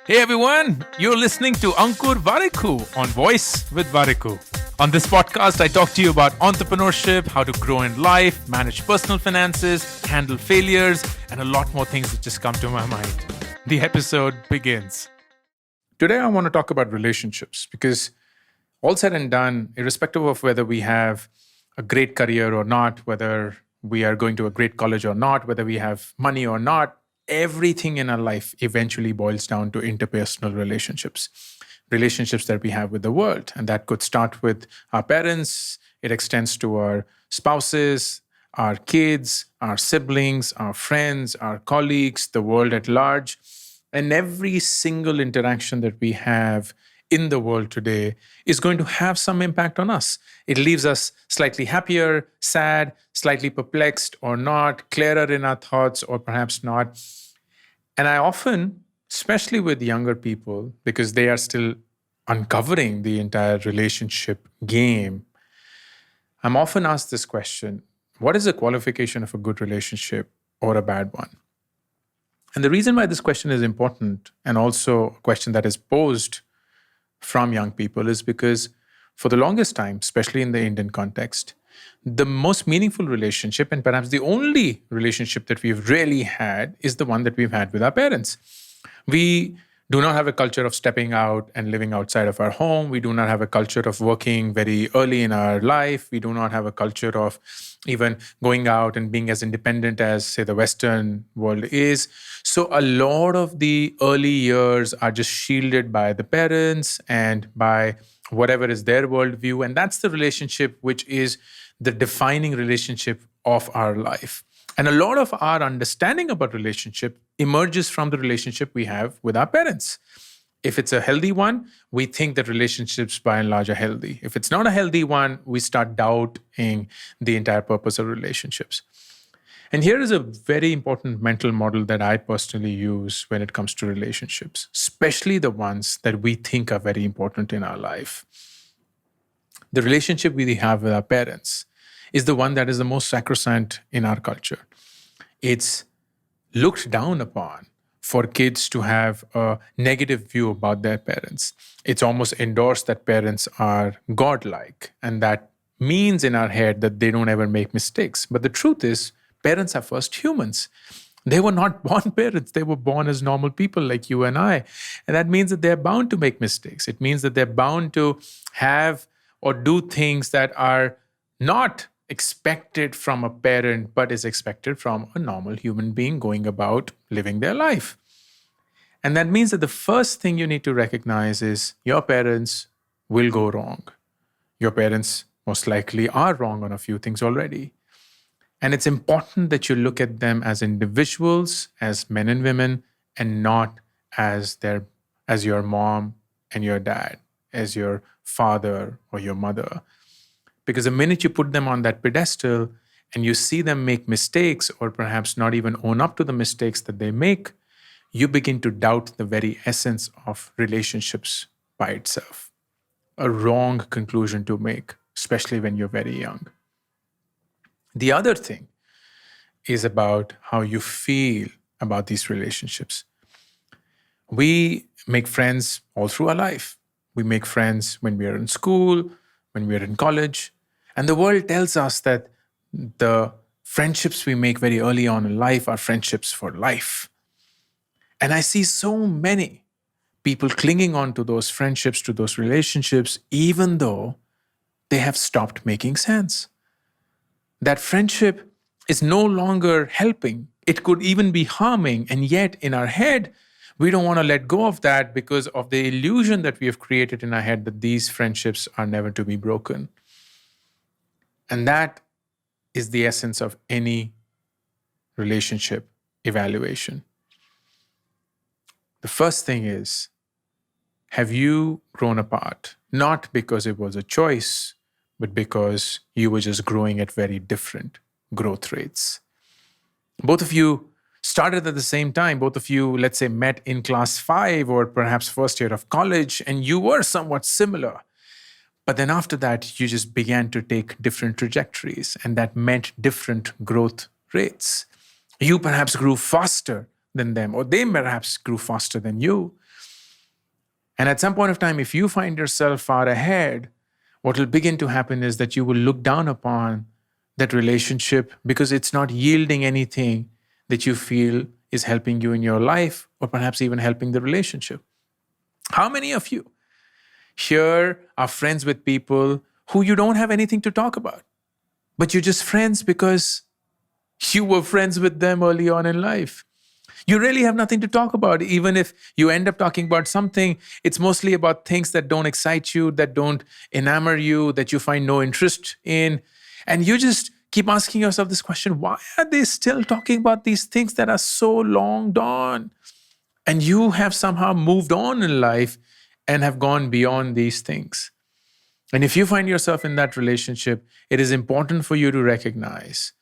Hey everyone, you're listening to Ankur Warikoo on Woice with Warikoo. On this podcast, I talk to you about entrepreneurship, how to grow in life, manage personal finances, handle failures, and a lot more things that just come to my mind. The episode begins. Today, I want to talk about relationships because all said and done, irrespective of whether we have a great career or not, whether we are going to a great college or not, whether we have money or not, everything in our life eventually boils down to interpersonal relationships, relationships that we have with the world. And that could start with our parents, it extends to our spouses, our kids, our siblings, our friends, our colleagues, the world at large. And every single interaction that we have in the world today is going to have some impact on us. It leaves us slightly happier, sad, slightly perplexed or not, clearer in our thoughts or perhaps not. And I often, especially with younger people, because they are still uncovering the entire relationship game, I'm often asked this question: what is the qualification of a good relationship or a bad one? And the reason why this question is important, and also a question that is posed from young people, is because for the longest time, especially in the Indian context, the most meaningful relationship, and perhaps the only relationship that we've really had, is the one that we've had with our parents. We do not have a culture of stepping out and living outside of our home. We do not have a culture of working very early in our life. We do not have a culture of even going out and being as independent as, say, the Western world is. So a lot of the early years are just shielded by the parents and by whatever is their worldview. And that's the relationship which is the defining relationship of our life. And a lot of our understanding about relationship emerges from the relationship we have with our parents. If it's a healthy one, we think that relationships by and large are healthy. If it's not a healthy one, we start doubting the entire purpose of relationships. And here is a very important mental model that I personally use when it comes to relationships, especially the ones that we think are very important in our life. The relationship we have with our parents is the one that is the most sacrosanct in our culture. It's looked down upon for kids to have a negative view about their parents. It's almost endorsed that parents are godlike, and that means in our head that they don't ever make mistakes. But the truth is, parents are first humans. They were not born parents. They were born as normal people like you and I. And that means that they're bound to make mistakes. It means that they're bound to have or do things that are not expected from a parent, but is expected from a normal human being going about living their life. And that means that the first thing you need to recognize is your parents will go wrong. Your parents most likely are wrong on a few things already. And it's important that you look at them as individuals, as men and women, and not as your mom and your dad, as your father or your mother. Because the minute you put them on that pedestal and you see them make mistakes, or perhaps not even own up to the mistakes that they make, you begin to doubt the very essence of relationships by itself. A wrong conclusion to make, especially when you're very young. The other thing is about how you feel about these relationships. We make friends all through our life. We make friends when we are in school, when we are in college. And the world tells us that the friendships we make very early on in life are friendships for life. And I see so many people clinging on to those friendships, to those relationships, even though they have stopped making sense. That friendship is no longer helping. It could even be harming. And yet in our head, we don't want to let go of that because of the illusion that we have created in our head that these friendships are never to be broken. And that is the essence of any relationship evaluation. The first thing is, have you grown apart? Not because it was a choice, but because you were just growing at very different growth rates. Both of you started at the same time. Both of you, let's say, met in class 5 or perhaps first year of college, and you were somewhat similar. But then after that, you just began to take different trajectories, and that meant different growth rates. You perhaps grew faster than them, or they perhaps grew faster than you. And at some point of time, if you find yourself far ahead, what will begin to happen is that you will look down upon that relationship because it's not yielding anything that you feel is helping you in your life, or perhaps even helping the relationship. How many of you here are friends with people who you don't have anything to talk about, but you're just friends because you were friends with them early on in life? You really have nothing to talk about. Even if you end up talking about something, it's mostly about things that don't excite you, that don't enamor you, that you find no interest in. And you just keep asking yourself this question: why are they still talking about these things that are so long gone? And you have somehow moved on in life and have gone beyond these things. And if you find yourself in that relationship, it is important for you to recognize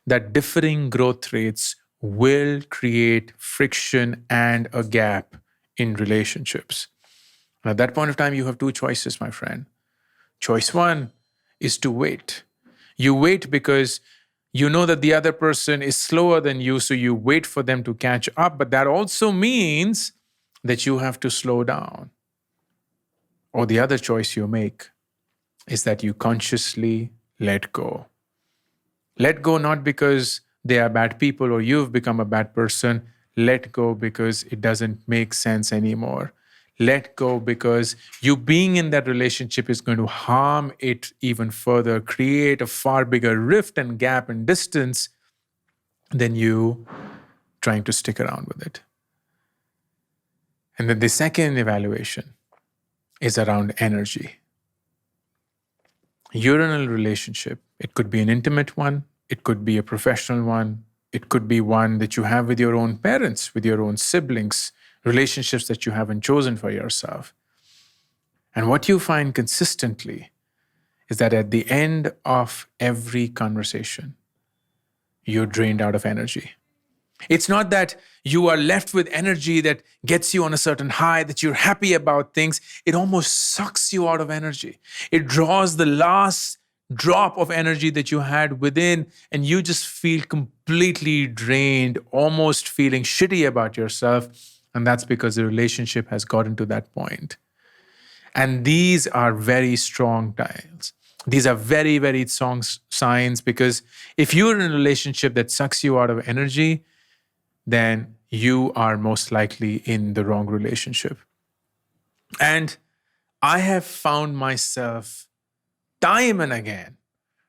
that differing growth rates will create friction and a gap in relationships. And at that point of time, you have two choices, my friend. Choice one is to wait. You wait because you know that the other person is slower than you, so you wait for them to catch up. But that also means that you have to slow down. Or the other choice you make is that you consciously let go. Let go not because they are bad people or you've become a bad person. Let go because it doesn't make sense anymore. Let go because you being in that relationship is going to harm it even further, create a far bigger rift and gap and distance than you trying to stick around with it. And then the second evaluation is around energy. You're in a relationship. It could be an intimate one. It could be a professional one. It could be one that you have with your own parents, with your own siblings, relationships that you haven't chosen for yourself. And what you find consistently is that at the end of every conversation, you're drained out of energy. It's not that you are left with energy that gets you on a certain high, that you're happy about things. It almost sucks you out of energy. It draws the last drop of energy that you had within, and you just feel completely drained, almost feeling shitty about yourself. And that's because the relationship has gotten to that point. And these are very strong times. These are very, very strong signs, because if you're in a relationship that sucks you out of energy, then you are most likely in the wrong relationship. And I have found myself time and again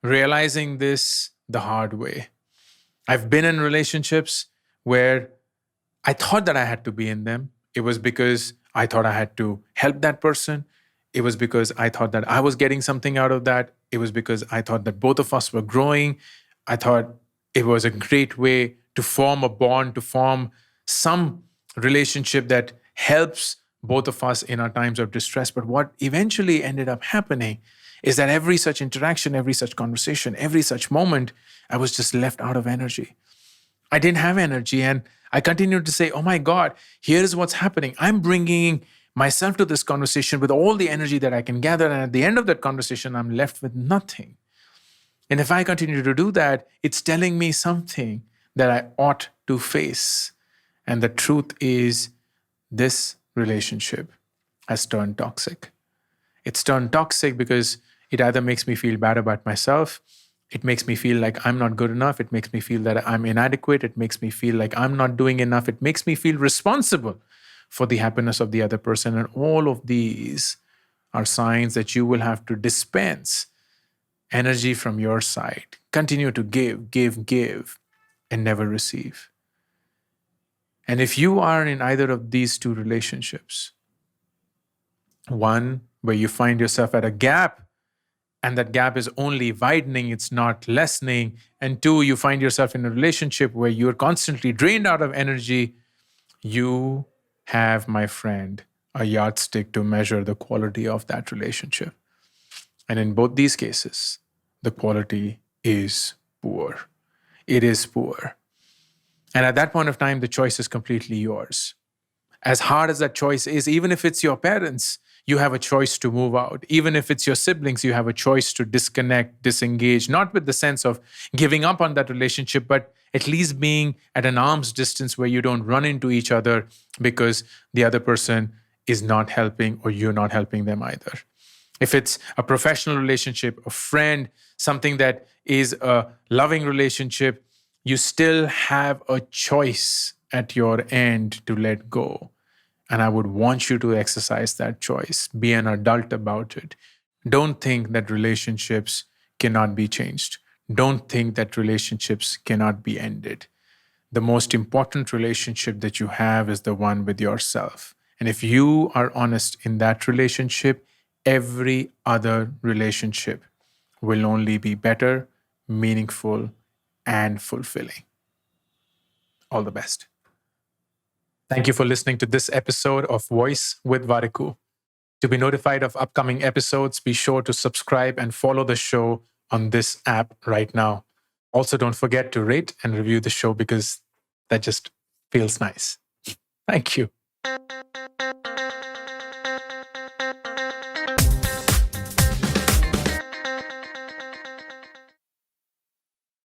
realizing this the hard way. I've been in relationships where I thought that I had to be in them. It was because I thought I had to help that person. It was because I thought that I was getting something out of that. It was because I thought that both of us were growing. I thought it was a great way to form a bond, to form some relationship that helps both of us in our times of distress. But what eventually ended up happening is that every such interaction, every such conversation, every such moment, I was just left out of energy. I didn't have energy, and I continued to say, oh my God, here's what's happening. I'm bringing myself to this conversation with all the energy that I can gather, and at the end of that conversation, I'm left with nothing. And if I continue to do that, it's telling me something that I ought to face. And the truth is, this relationship has turned toxic. It's turned toxic because it either makes me feel bad about myself, it makes me feel like I'm not good enough, it makes me feel that I'm inadequate, it makes me feel like I'm not doing enough, it makes me feel responsible for the happiness of the other person. And all of these are signs that you will have to dispense energy from your side. Continue to give, and never receive. And if you are in either of these two relationships, one where you find yourself at a gap, and that gap is only widening, it's not lessening, and two, you find yourself in a relationship where you're constantly drained out of energy, you have, my friend, a yardstick to measure the quality of that relationship. And in both these cases, the quality is poor. It is poor. And at that point of time, the choice is completely yours. As hard as that choice is, even if it's your parents, you have a choice to move out. Even if it's your siblings, you have a choice to disconnect, disengage, not with the sense of giving up on that relationship, but at least being at an arm's distance where you don't run into each other because the other person is not helping or you're not helping them either. If it's a professional relationship, a friend, something that is a loving relationship, you still have a choice at your end to let go. And I would want you to exercise that choice. Be an adult about it. Don't think that relationships cannot be changed. Don't think that relationships cannot be ended. The most important relationship that you have is the one with yourself. And if you are honest in that relationship, every other relationship will only be better, meaningful, and fulfilling. All the best. Thank you for listening to this episode of Voice with Warikoo. To be notified of upcoming episodes, be sure to subscribe and follow the show on this app right now. Also, don't forget to rate and review the show because that just feels nice. Thank you.